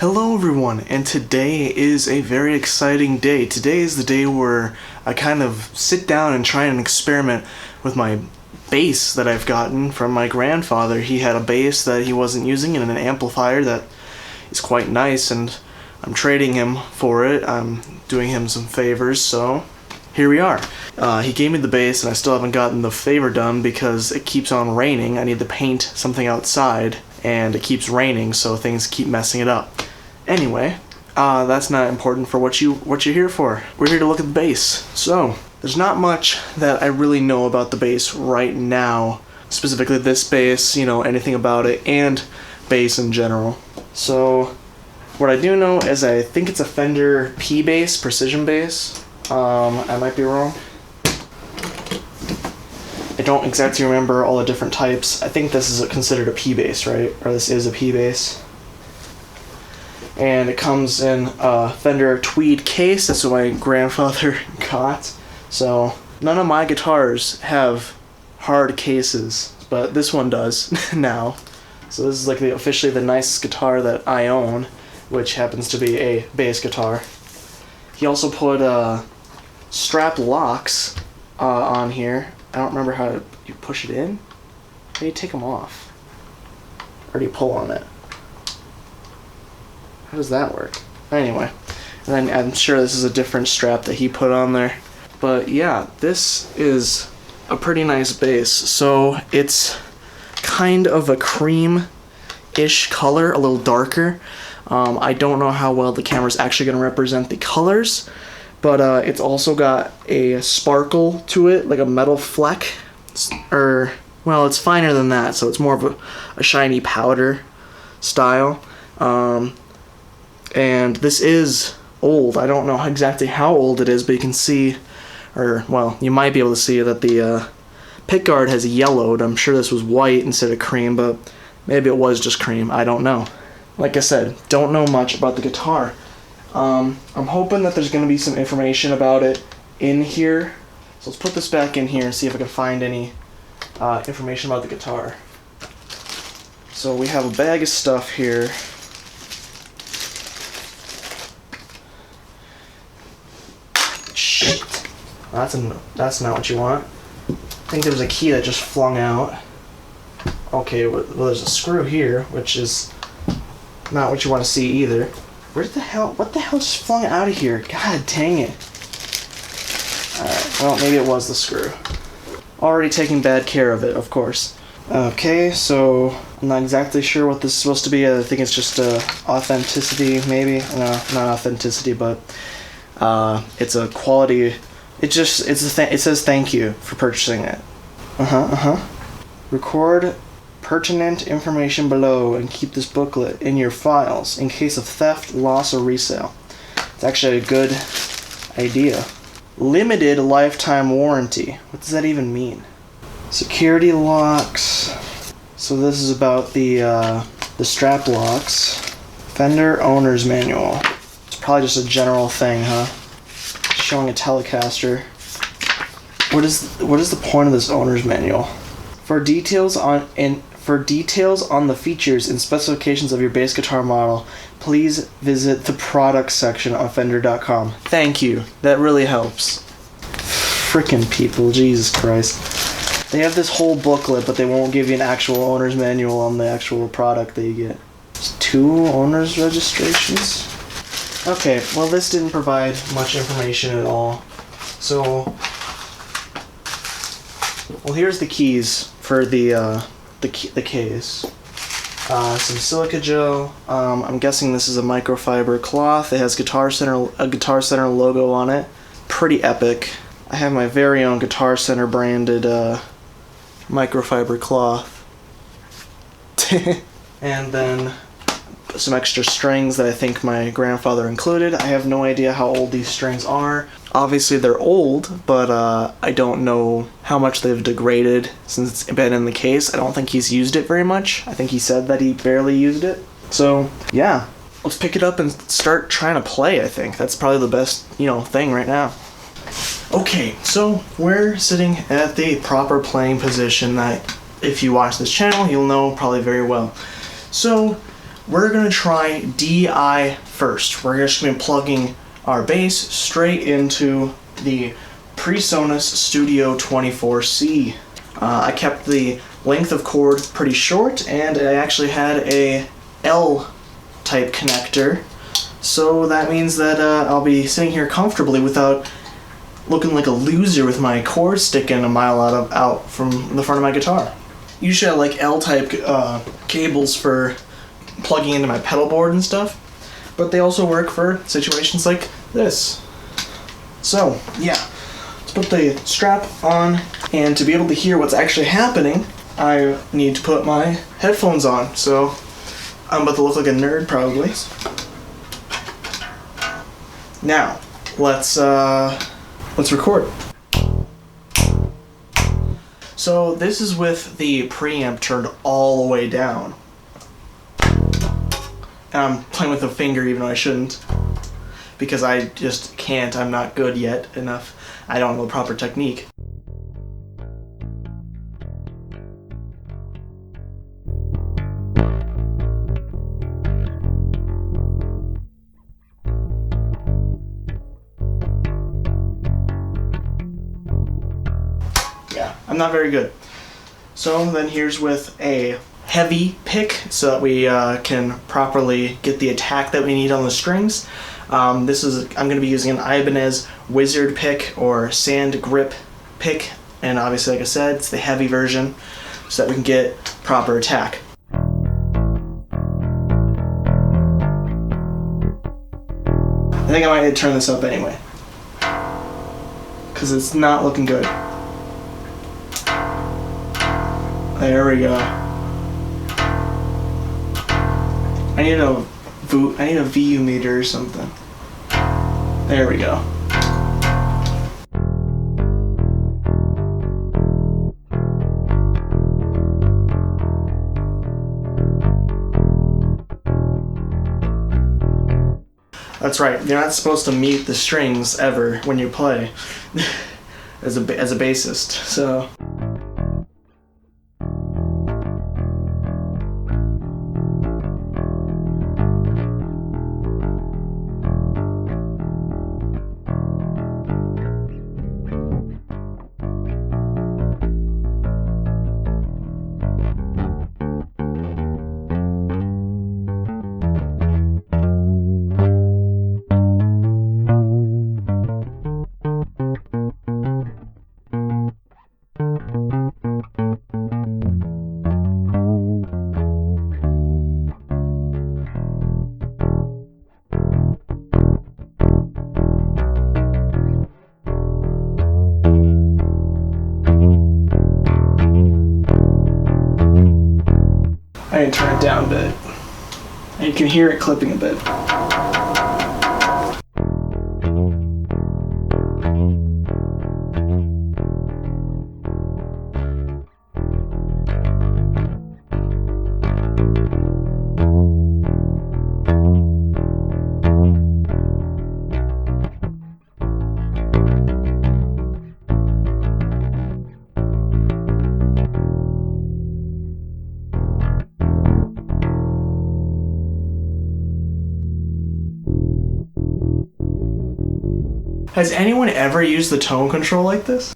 Hello everyone, and today is a very exciting day. Today is the day where I kind of sit down and try and experiment with my bass that I've gotten from my grandfather. He had a bass that he wasn't using and an amplifier that is quite nice, and I'm trading him for it. I'm doing him some favors, so here we are. He gave me the bass and I still haven't gotten the favor done because it keeps on raining. I need to paint something outside and it keeps raining, so things keep messing it up. Anyway, that's not important for what you're here for. We're here to look at the bass. So, there's not much that I really know about the bass right now, specifically this bass, anything about it, and bass in general. So, what I do know is I think it's a Fender P bass, precision bass. I might be wrong. I don't exactly remember all the different types. I think this is considered a P bass, right? Or this is a P bass. And it comes in a Fender tweed case. That's what my grandfather got. So none of my guitars have hard cases, but this one does now. So this is like officially the nicest guitar that I own, which happens to be a bass guitar. He also put strap locks on here. I don't remember how you push it in. How do you take them off? Or do you pull on it? How does that work? Anyway, and then I'm sure this is a different strap that he put on there. But yeah, this is a pretty nice bass. So it's kind of a cream-ish color, a little darker. I don't know how well the camera's actually going to represent the colors, but it's also got a sparkle to it, like a metal fleck. Well, it's finer than that, so it's more of a shiny powder style. And this is old. I don't know exactly how old it is, but you can see, you might be able to see that the pickguard has yellowed. I'm sure this was white instead of cream, but maybe it was just cream. I don't know. Like I said, don't know much about the guitar. I'm hoping that there's going to be some information about it in here. So let's put this back in here and see if I can find any information about the guitar. So we have a bag of stuff here. Shit. That's not what you want. I think there was a key that just flung out. Okay, well there's a screw here, which is not what you want to see either. What the hell just flung out of here? God dang it. Alright, well maybe it was the screw. Already taking bad care of it, of course. Okay, so I'm not exactly sure what this is supposed to be. I think it's just authenticity, maybe. No, not authenticity, but it's a quality. It says thank you for purchasing it. Record pertinent information below and keep this booklet in your files in case of theft, loss, or resale. It's actually a good idea. Limited lifetime warranty. What does that even mean? Security locks. So this is about the strap locks. Fender owner's manual. It's probably just a general thing, huh? Showing a Telecaster. What is the point of this owner's manual? For details on the features and specifications of your bass guitar model, please visit the products section on Fender.com. Thank you. That really helps. Frickin' people, Jesus Christ. They have this whole booklet, but they won't give you an actual owner's manual on the actual product that you get. There's 2 owner's registrations. Okay, well this didn't provide much information at all. So, well here's the keys for the case. Some silica gel. I'm guessing this is a microfiber cloth. It has a Guitar Center logo on it. Pretty epic. I have my very own Guitar Center branded microfiber cloth. And then some extra strings that I think my grandfather included. I have no idea how old these strings are. Obviously they're old, but I don't know how much they've degraded since it's been in the case. I don't think he's used it very much. I think he said that he barely used it. So yeah, let's pick it up and start trying to play, I think. That's probably the best, thing right now. Okay, so we're sitting at the proper playing position that if you watch this channel, you'll know probably very well. So we're gonna try DI first. We're just gonna be plugging our bass straight into the PreSonus Studio 24C. I kept the length of cord pretty short, and I actually had a L-type connector, so that means that I'll be sitting here comfortably without looking like a loser with my cord sticking a mile out from the front of my guitar. Usually I like L-type cables for plugging into my pedal board and stuff, but they also work for situations like this. So, yeah. Let's put the strap on, and to be able to hear what's actually happening, I need to put my headphones on, so I'm about to look like a nerd probably. Now, let's record. So this is with the preamp turned all the way down. And I'm playing with a finger even though I shouldn't, because I just can't. I'm not good yet enough. I don't know the proper technique. Yeah, I'm not very good. So then here's with a heavy pick so that we can properly get the attack that we need on the strings. I'm going to be using an Ibanez Wizard pick or sand grip pick, and obviously, like I said, it's the heavy version so that we can get proper attack. I think I might need to turn this up anyway, because it's not looking good. There we go. I need a VU meter or something. There we go. That's right. You're not supposed to mute the strings ever when you play as a bassist. So. I need to turn it down a bit. And you can hear it clipping a bit. Has anyone ever used the tone control like this?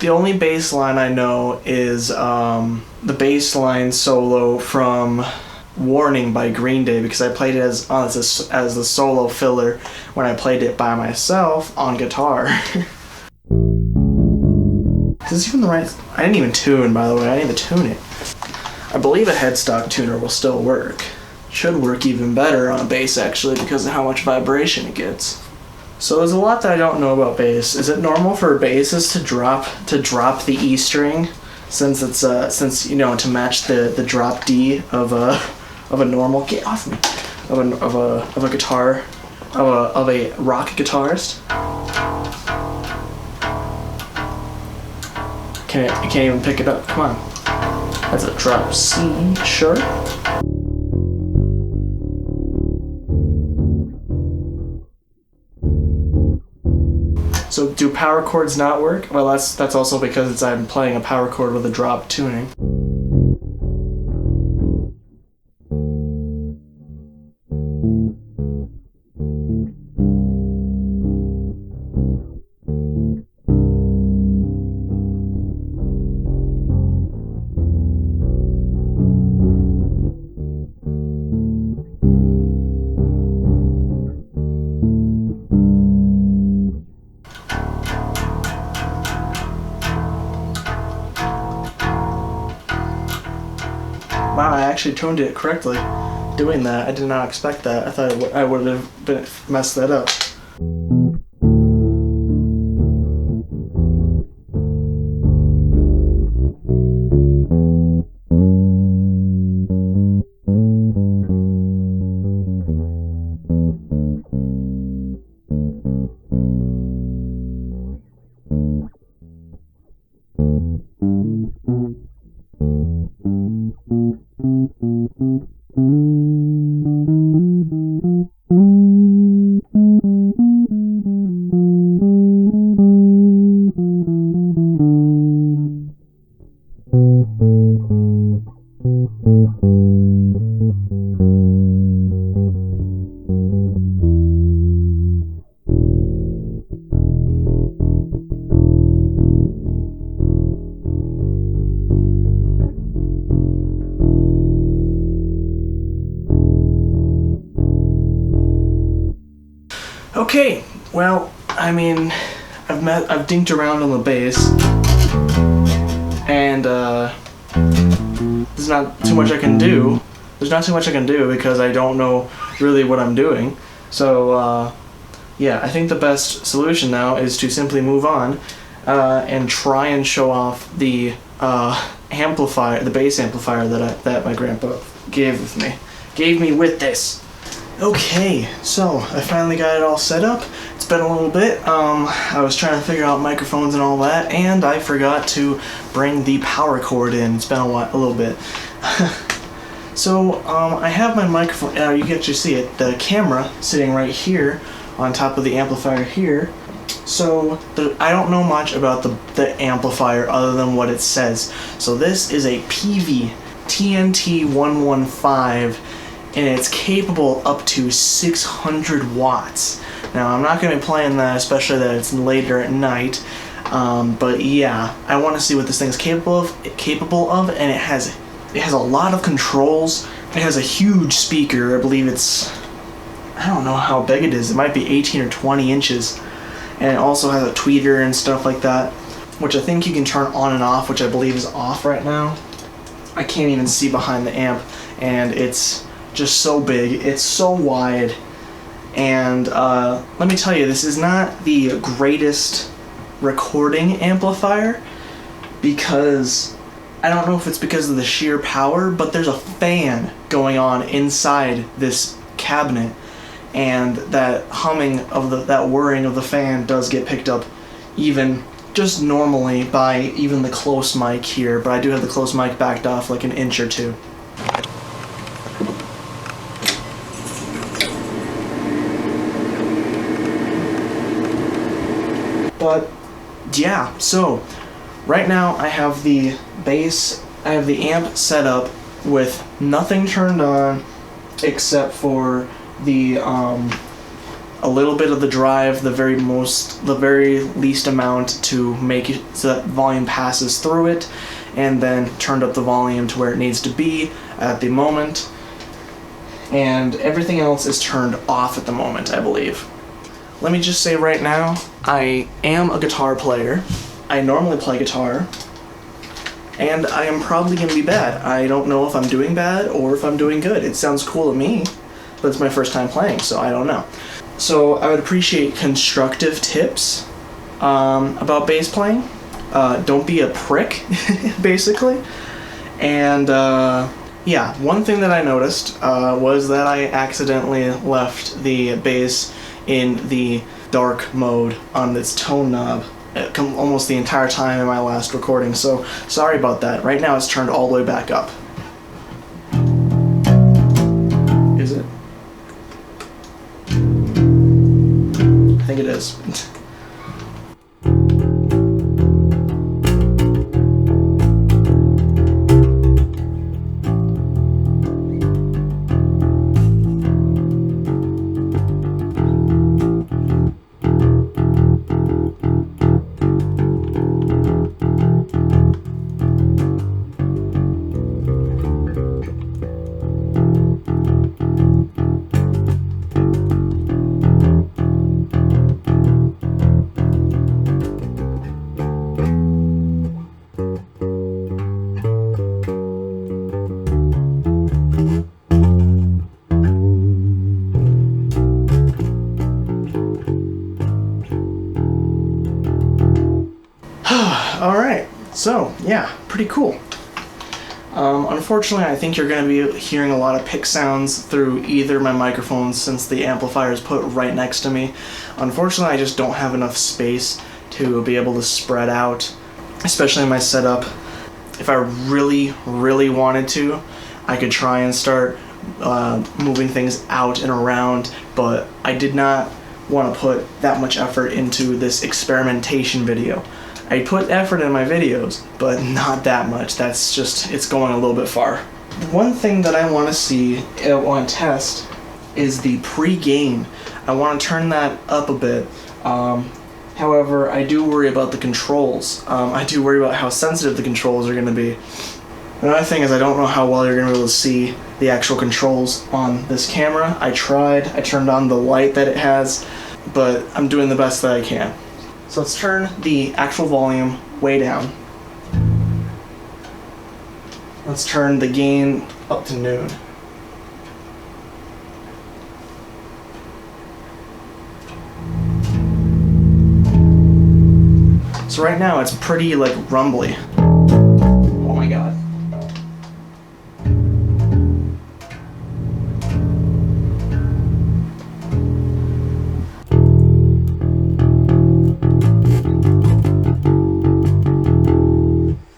The only bass line I know is the bass line solo from Warning by Green Day, because I played it as the solo filler when I played it by myself on guitar. Is this even the right... I didn't even tune, by the way. I didn't even tune it. I believe a headstock tuner will still work. Should work even better on a bass, actually, because of how much vibration it gets. So there's a lot that I don't know about bass. Is it normal for basses to drop the E string, since it's to match the drop D of a normal, get off me, of a guitar of a rock guitarist. You can't even pick it up. Come on. That's a drop C sharp. So do power chords not work? Well, that's also because I'm playing a power chord with a drop tuning. Wow, I actually tuned it correctly doing that. I did not expect that. I thought I would have messed that up. Okay, well, I mean, I've dinked around on the bass, and there's not too much I can do. There's not too much I can do because I don't know really what I'm doing. So yeah, I think the best solution now is to simply move on and try and show off the amplifier, the bass amplifier that my grandpa gave me with this. Okay, so I finally got it all set up. It's been a little bit. I was trying to figure out microphones and all that, and I forgot to bring the power cord in. It's been a little bit. So I have my microphone. You get to see it. The camera sitting right here on top of the amplifier here. So I don't know much about the amplifier other than what it says. So this is a PV TNT 115. And it's capable up to 600 watts. Now, I'm not going to be playing that, especially that it's later at night. But yeah, I want to see what this thing's capable of, and it has a lot of controls. It has a huge speaker. I believe I don't know how big it is. It might be 18 or 20 inches. And it also has a tweeter and stuff like that, which I think you can turn on and off, which I believe is off right now. I can't even see behind the amp, and it's just so big, it's so wide, and let me tell you, this is not the greatest recording amplifier, because I don't know if it's because of the sheer power, but there's a fan going on inside this cabinet, and that humming of that whirring of the fan does get picked up even just normally by even the close mic here, but I do have the close mic backed off like an inch or two. But yeah, so right now I have the amp set up with nothing turned on except for the a little bit of the drive, the very least amount to make it so that volume passes through it, and then turned up the volume to where it needs to be at the moment, and everything else is turned off at the moment, I believe. Let me just say right now, I am a guitar player. I normally play guitar, and I am probably going to be bad. I don't know if I'm doing bad or if I'm doing good. It sounds cool to me, but it's my first time playing, so I don't know. So I would appreciate constructive tips about bass playing. Don't be a prick, basically. And yeah, one thing that I noticed was that I accidentally left the bass in the dark mode on its tone knob almost the entire time in my last recording, so sorry about that. Right now it's turned all the way back up. Is it? I think it is. Alright, so yeah, pretty cool. Unfortunately, I think you're going to be hearing a lot of pick sounds through either my microphones since the amplifier is put right next to me. Unfortunately, I just don't have enough space to be able to spread out, especially in my setup. If I really, really wanted to, I could try and start moving things out and around, but I did not want to put that much effort into this experimentation video. I put effort in my videos, but not that much. That's just, it's going a little bit far. One thing that I want to see, I want to test, is the pre-gain. I want to turn that up a bit. However, I do worry about the controls. I do worry about how sensitive the controls are going to be. Another thing is I don't know how well you're going to be able to see the actual controls on this camera. I tried, I turned on the light that it has, but I'm doing the best that I can. So let's turn the actual volume way down. Let's turn the gain up to noon. So right now it's pretty like rumbly. Oh my god.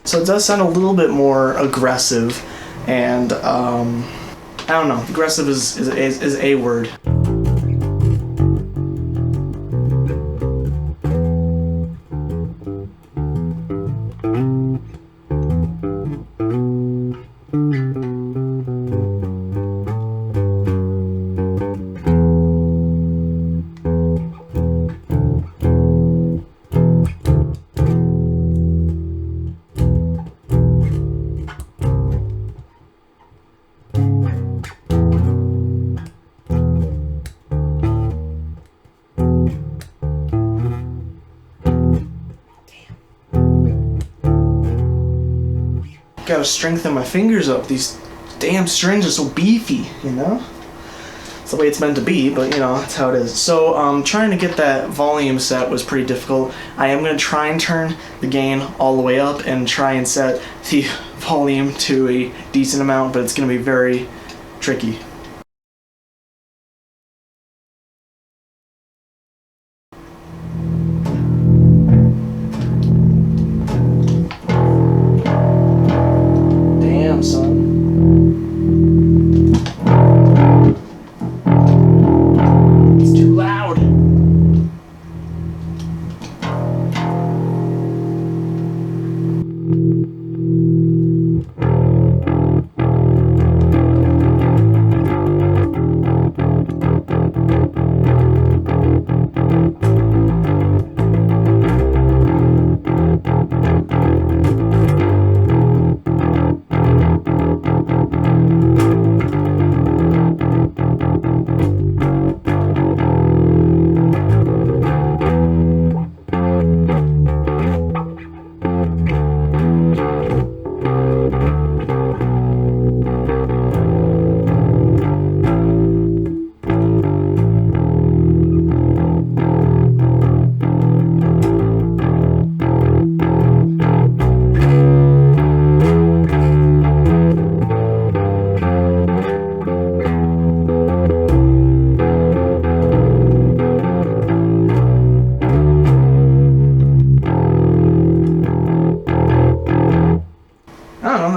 So it does sound a little bit more aggressive, and I don't know. Aggressive is a word. Gotta strengthen my fingers up. These damn strings are so beefy, you know? It's the way it's meant to be, but you know, that's how it is. So trying to get that volume set was pretty difficult. I am going to try and turn the gain all the way up and try and set the volume to a decent amount, but it's going to be very tricky. Son. It's too loud.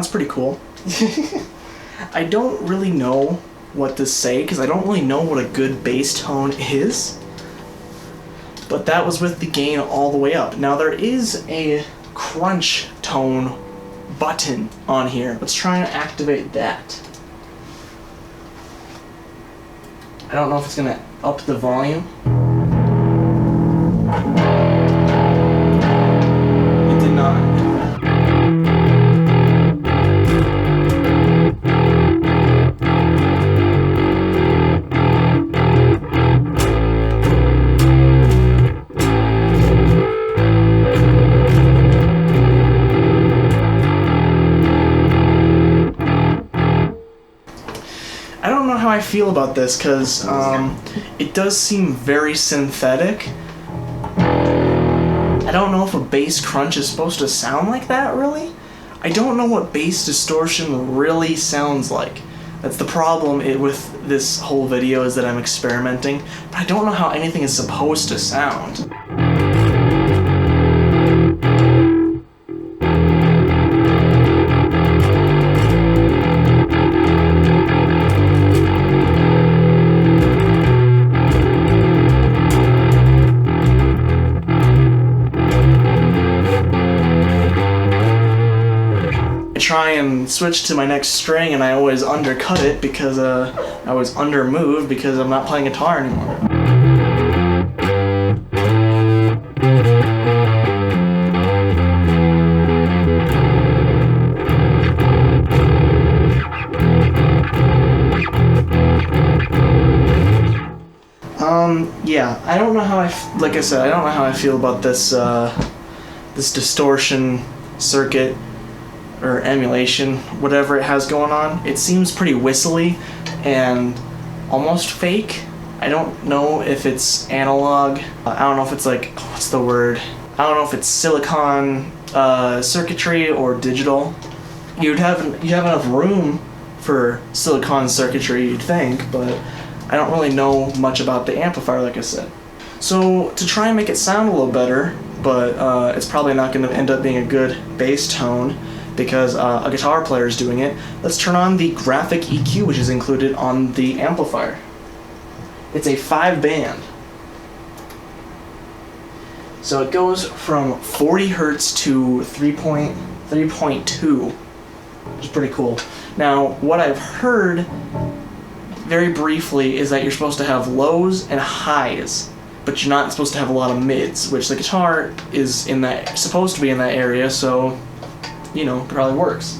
Sounds pretty cool. I don't really know what to say because I don't really know what a good bass tone is. But that was with the gain all the way up. Now there is a crunch tone button on here. Let's try and activate that. I don't know if it's gonna up the volume. It did not. I don't know how I feel about this because it does seem very synthetic. I don't know if a bass crunch is supposed to sound like that, really. I don't know what bass distortion really sounds like. That's the problem with this whole video, is that I'm experimenting, but I don't know how anything is supposed to sound. Try and switch to my next string and I always undercut it because I was undermoved because I'm not playing guitar anymore. Yeah, I don't know how like I said, I don't know how I feel about this this distortion circuit or emulation, whatever it has going on. It seems pretty whistly and almost fake. I don't know if it's analog. I don't know if it's like, what's the word? I don't know if it's silicon circuitry or digital. You'd have enough room for silicon circuitry, you'd think, but I don't really know much about the amplifier, like I said. So to try and make it sound a little better, but it's probably not going to end up being a good bass tone, because a guitar player is doing it, let's turn on the graphic EQ, which is included on the amplifier. It's a 5-band. So it goes from 40 Hertz to 3.2, which is pretty cool. Now, what I've heard very briefly is that you're supposed to have lows and highs, but you're not supposed to have a lot of mids, which the guitar is supposed to be in that area, so you know, it probably works.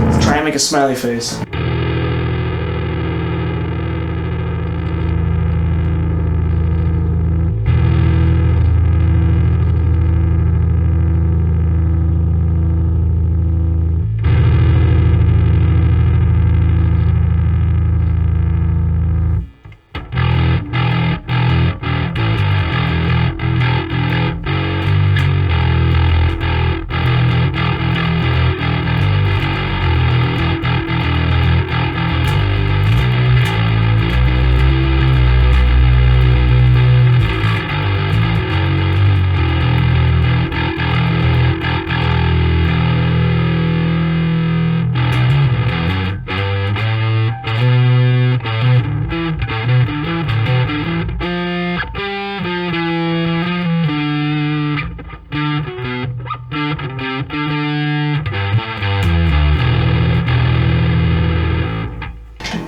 Let's try and make a smiley face.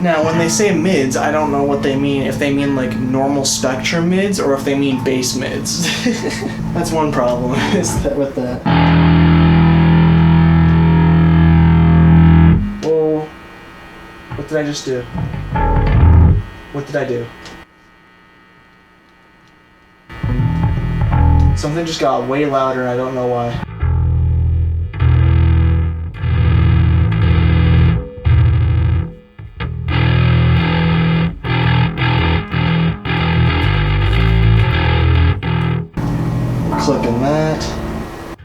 Now, when they say mids, I don't know what they mean. If they mean like normal spectrum mids, or if they mean bass mids. That's one problem is that with that. Whoa! What did I just do? What did I do? Something just got way louder and I don't know why. Clipping that.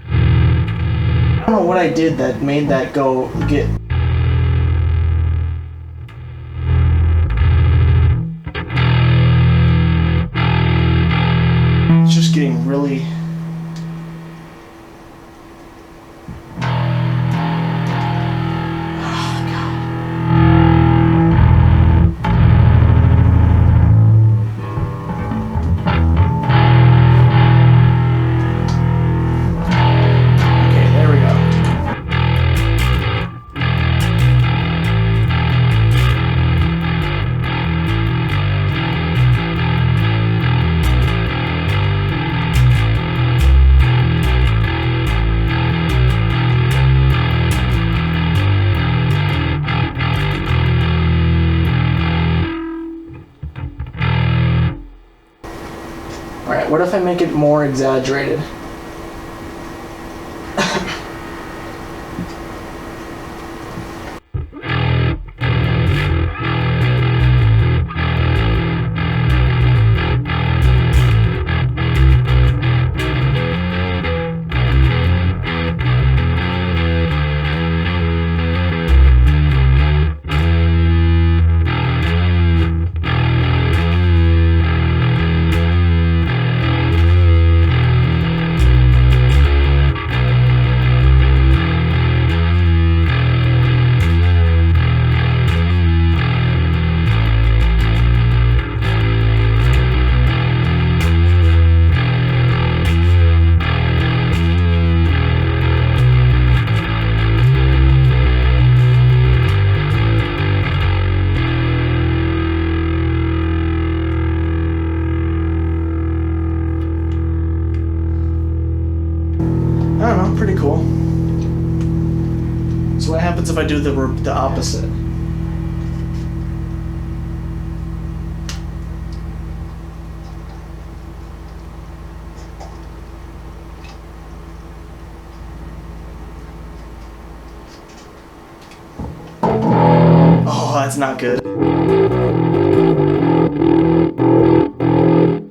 I don't know what I did that made that get. What if I make it more exaggerated? I don't know, pretty cool. So what happens if I do the opposite? Oh, that's not good.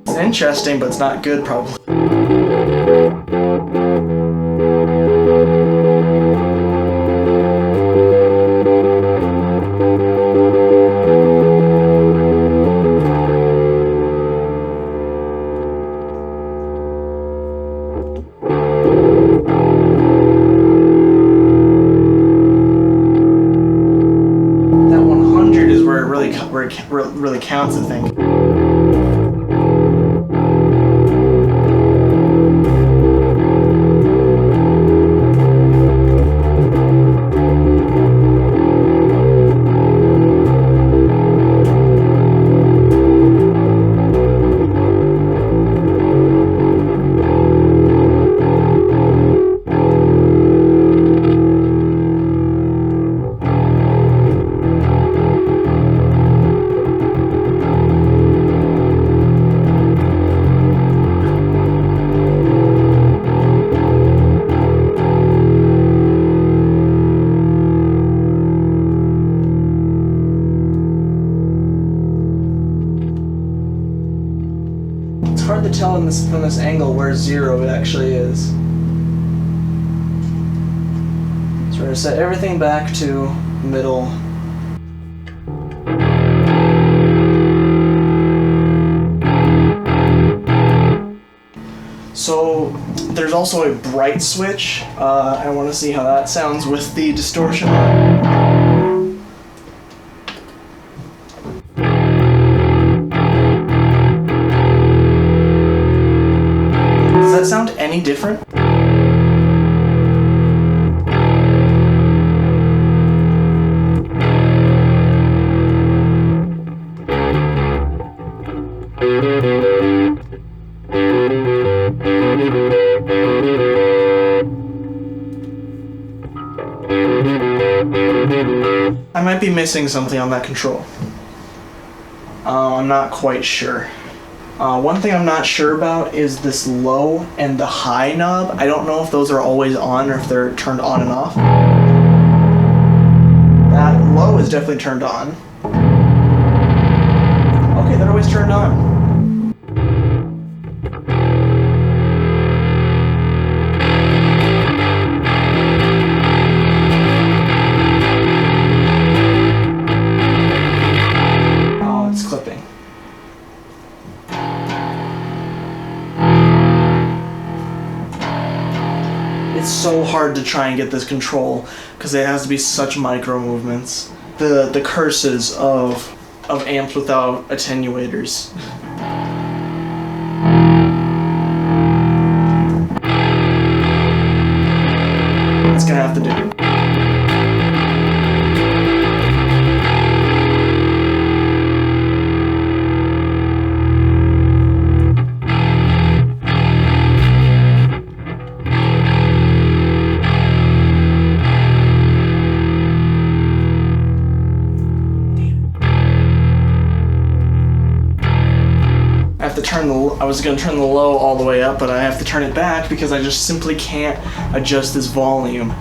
It's interesting, but it's not good, probably. Where it really counts, I think. It's hard to tell from this angle where 0 actually is. So we're going to set everything back to middle. So there's also a bright switch. I want to see how that sounds with the distortion on. Does that sound any different? I might be missing something on that control. I'm not quite sure. One thing I'm not sure about is this low and the high knob. I don't know if those are always on or if they're turned on and off. That low is definitely turned on. Okay, they're always turned on. It's so hard to try and get this control because it has to be such micro movements. The curses of amps without attenuators. It's gonna have to do. was gonna turn the low all the way up, but I have to turn it back because I just simply can't adjust this volume.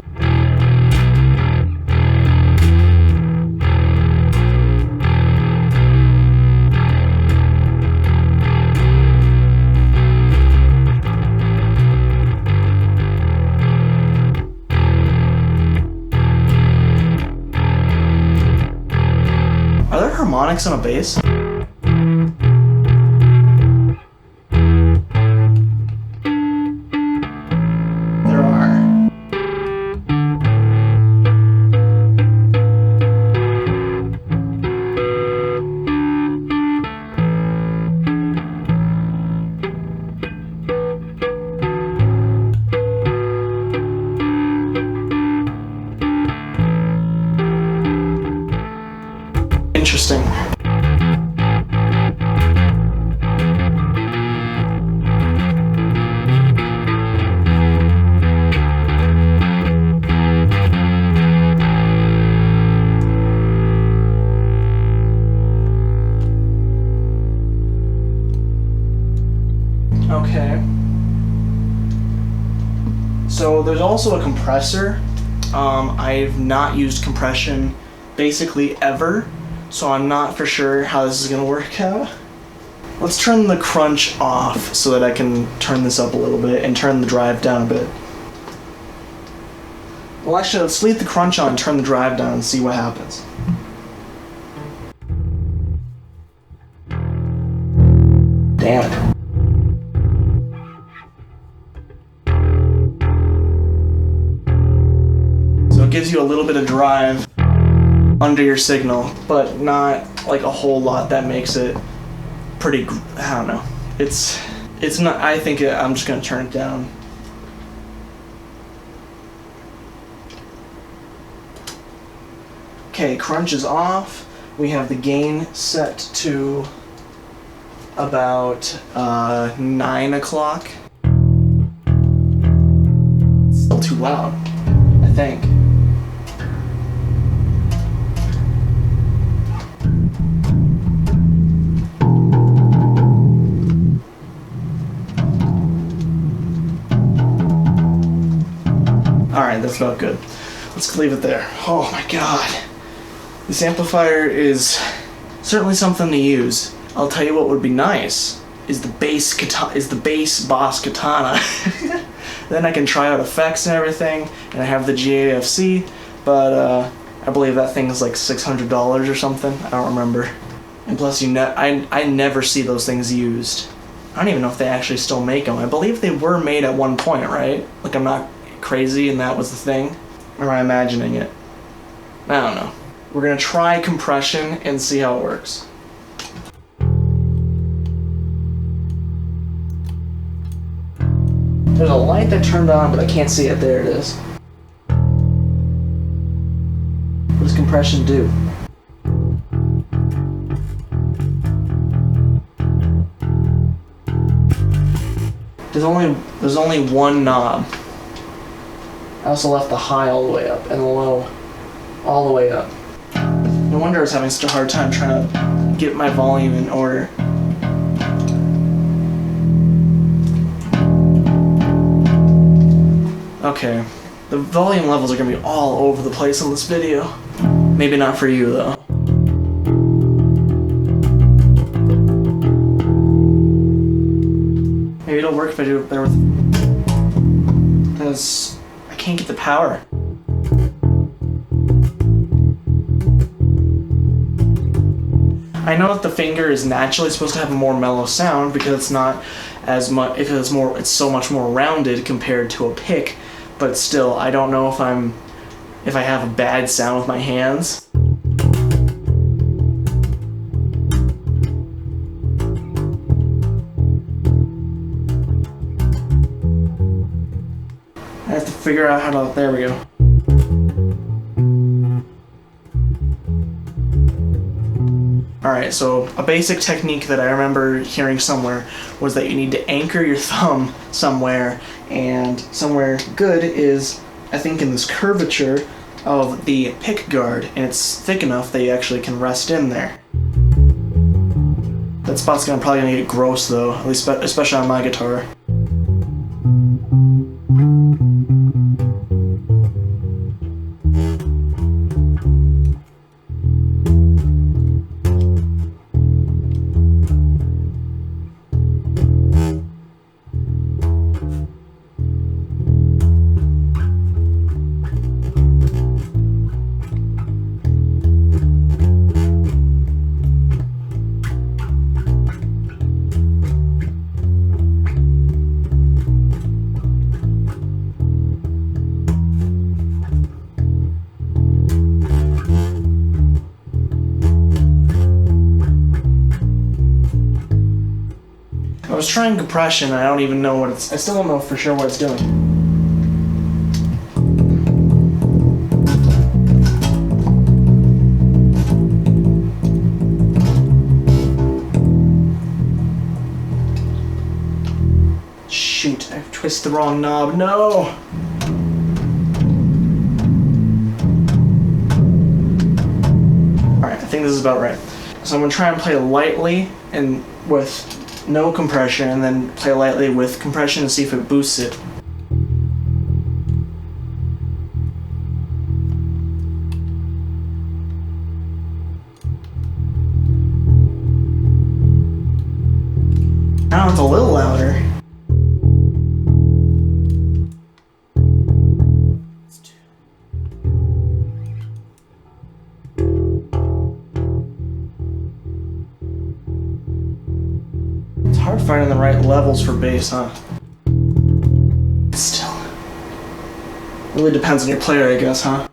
Are there harmonics on a bass? There are. Interesting. Okay. So there's also a compressor. I've not used compression basically ever, so I'm not for sure how this is gonna work out. Let's turn the crunch off so that I can turn this up a little bit and turn the drive down a bit. Well, actually, let's leave the crunch on and turn the drive down and see what happens. Damn it. So it gives you a little bit of drive under your signal, but not like a whole lot that makes it pretty, I don't know. It's not, I think I'm just gonna turn it down. Okay, crunch is off. We have the gain set to about 9 o'clock. It's still too loud, I think. Alright, that's about good. Let's leave it there. Oh my god. This amplifier is certainly something to use. I'll tell you what would be nice is the bass Boss Katana. Then I can try out effects and everything, and I have the GAFC, but I believe that thing is like $600 or something. I don't remember. And plus, I never see those things used. I don't even know if they actually still make them. I believe they were made at one point, right? Like, I'm not crazy and that was the thing? Or am I imagining it? I don't know. We're gonna try compression and see how it works. There's a light that turned on, but I can't see it. There it is. What does compression do? There's only one knob. I also left the high all the way up and the low all the way up. No wonder I was having such a hard time trying to get my volume in order. Okay, the volume levels are gonna be all over the place on this video. Maybe not for you though. Maybe it'll work if I do it there with, because I can't get the power. I know that the finger is naturally supposed to have a more mellow sound because it's not as much, it's so much more rounded compared to a pick, but still, I don't know if I have a bad sound with my hands. I have to figure out how to, there we go. Alright, so a basic technique that I remember hearing somewhere was that you need to anchor your thumb somewhere, and somewhere good is, I think, in this curvature of the pick guard, and it's thick enough that you actually can rest in there. That spot's probably gonna get gross though, at least especially on my guitar. I was trying compression, I don't even know what I still don't know for sure what it's doing. Shoot, I've twisted the wrong knob, no! Alright, I think this is about right. So I'm gonna try and play lightly and with no compression, and then play lightly with compression and see if it boosts it. Now it's a little louder. Hard finding the right levels for bass, huh? Still. Really depends on your player, I guess, huh?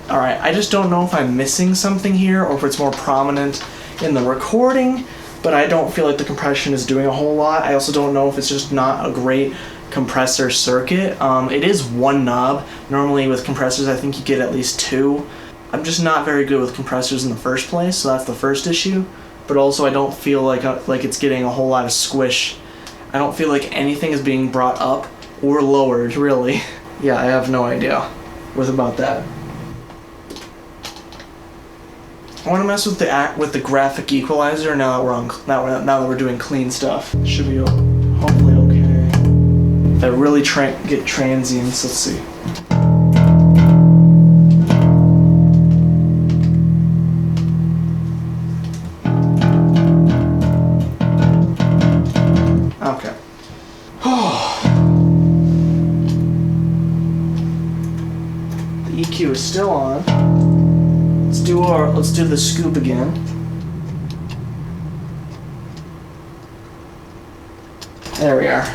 Alright, I just don't know if I'm missing something here or if it's more prominent in the recording, but I don't feel like the compression is doing a whole lot. I also don't know if it's just not a great compressor circuit. It is one knob. Normally with compressors I think you get at least two. I'm just not very good with compressors in the first place, so that's the first issue. But also I don't feel like it's getting a whole lot of squish. I don't feel like anything is being brought up or lowered, really. Yeah, I have no idea about that. I want to mess with the graphic equalizer now that we're doing clean stuff. Should be hopefully okay. If I really get transients, let's see. Okay. The EQ is still on. Let's do the scoop again. There we are.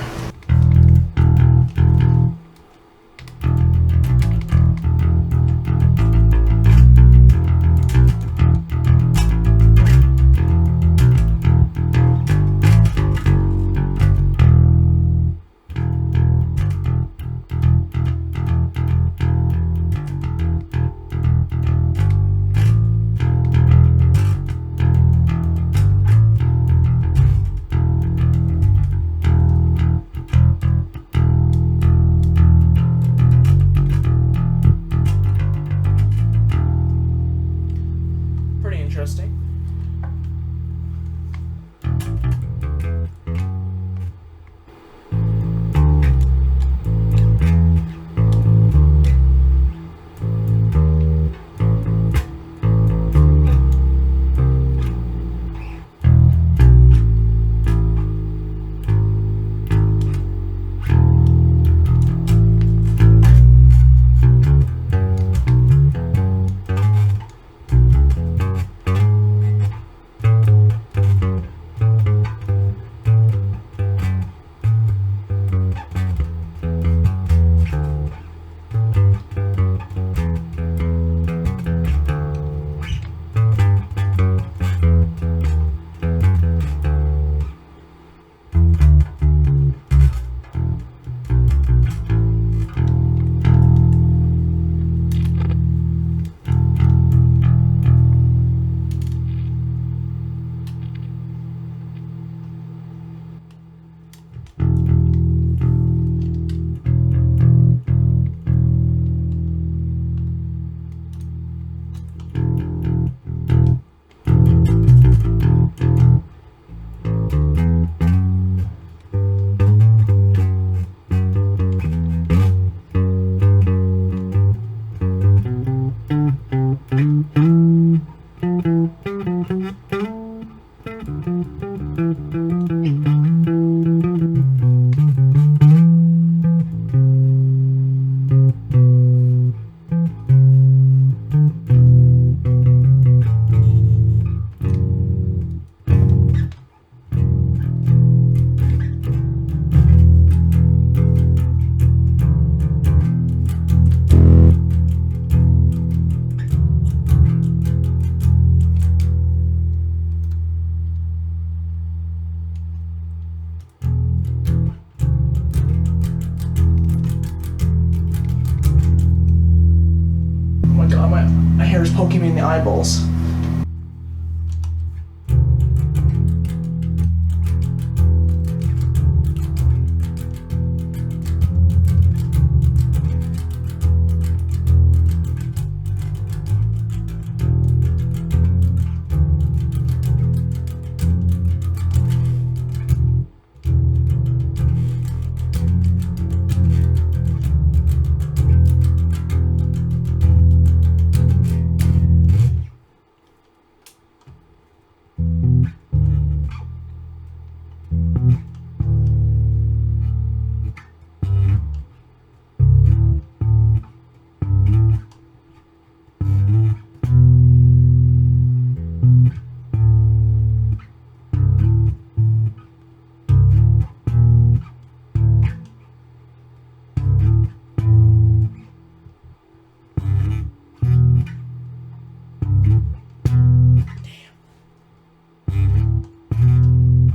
My hair is poking me in the eyeballs.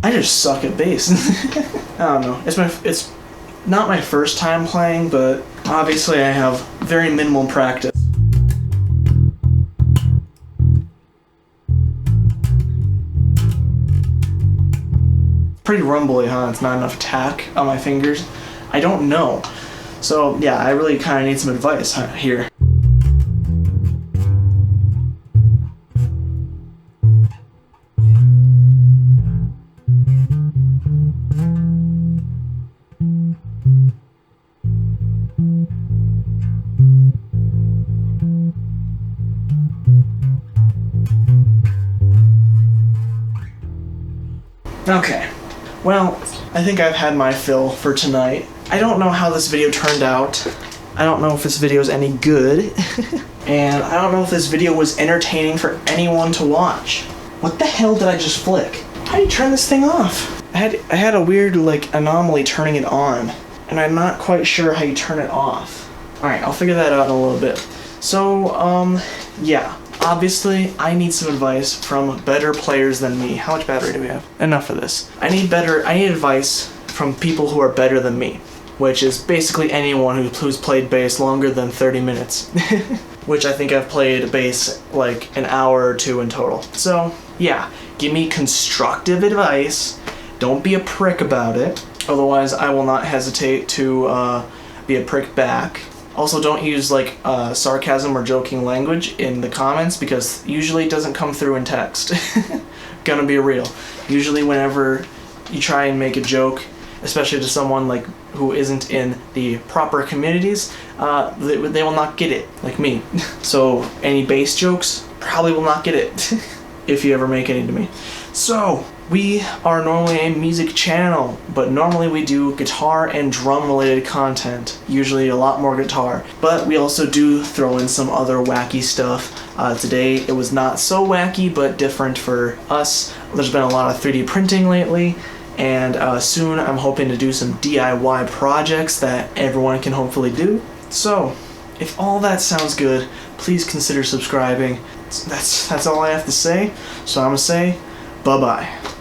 I just suck at bass. I don't know. It's not my first time playing, but obviously I have very minimal practice. Pretty rumbly, huh? It's not enough tack on my fingers. I don't know. So yeah, I really kind of need some advice here. Okay, well, I think I've had my fill for tonight. I don't know how this video turned out. I don't know if this video is any good. And I don't know if this video was entertaining for anyone to watch. What the hell did I just flick? How do you turn this thing off? I had a weird, like, anomaly turning it on. And I'm not quite sure how you turn it off. Alright, I'll figure that out in a little bit. So, yeah. Obviously, I need some advice from better players than me. How much battery do we have? Enough of this. I need advice from people who are better than me, which is basically anyone who's played bass longer than 30 minutes. Which I think I've played bass like an hour or two in total. So, yeah, give me constructive advice. Don't be a prick about it. Otherwise, I will not hesitate to be a prick back. Also, don't use like sarcasm or joking language in the comments because usually it doesn't come through in text. Gonna be real. Usually whenever you try and make a joke, especially to someone like who isn't in the proper communities, they will not get it, like me. So any bass jokes probably will not get it if you ever make any to me. So, we are normally a music channel, but normally we do guitar and drum related content, usually a lot more guitar, but we also do throw in some other wacky stuff. Today it was not so wacky, but different for us. There's been a lot of 3D printing lately, and soon I'm hoping to do some DIY projects that everyone can hopefully do. So, if all that sounds good, please consider subscribing. That's all I have to say, so I'm gonna say bye-bye.